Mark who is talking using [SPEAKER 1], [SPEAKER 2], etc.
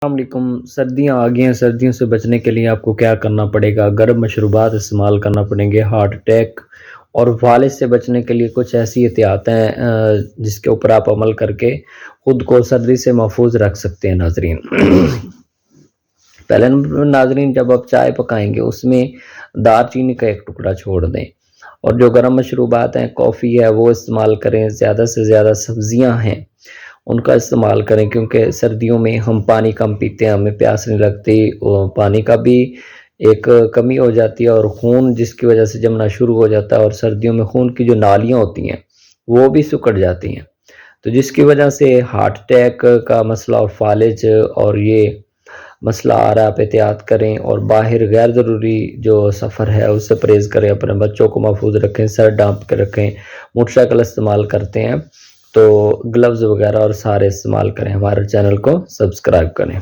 [SPEAKER 1] السلام علیکم۔ سردیاں آ گئی ہیں، سردیوں سے بچنے کے لیے آپ کو کیا کرنا پڑے گا؟ گرم مشروبات استعمال کرنا پڑیں گے۔ ہارٹ اٹیک اور فالج سے بچنے کے لیے کچھ ایسی احتیاطیں جس کے اوپر آپ عمل کر کے خود کو سردی سے محفوظ رکھ سکتے ہیں ناظرین۔ پہلے نمبر ناظرین، جب آپ چائے پکائیں گے اس میں دار چینی کا ایک ٹکڑا چھوڑ دیں، اور جو گرم مشروبات ہیں، کافی ہے، وہ استعمال کریں۔ زیادہ سے زیادہ سبزیاں ہیں ان کا استعمال کریں، کیونکہ سردیوں میں ہم پانی کم پیتے ہیں، ہمیں پیاس نہیں لگتی، پانی کا بھی ایک کمی ہو جاتی ہے، اور خون جس کی وجہ سے جمنا شروع ہو جاتا ہے، اور سردیوں میں خون کی جو نالیاں ہوتی ہیں وہ بھی سکڑ جاتی ہیں، تو جس کی وجہ سے ہارٹ اٹیک کا مسئلہ اور فالج اور یہ مسئلہ آ رہا ہے۔ آپ احتیاط کریں، اور باہر غیر ضروری جو سفر ہے اس سے پرہیز کریں، اپنے بچوں کو محفوظ رکھیں، سر ڈھانپ کے رکھیں۔ موٹر سائیکل استعمال کرتے ہیں تو گلوز وغیرہ اور سارے استعمال کریں۔ ہمارے چینل کو سبسکرائب کریں۔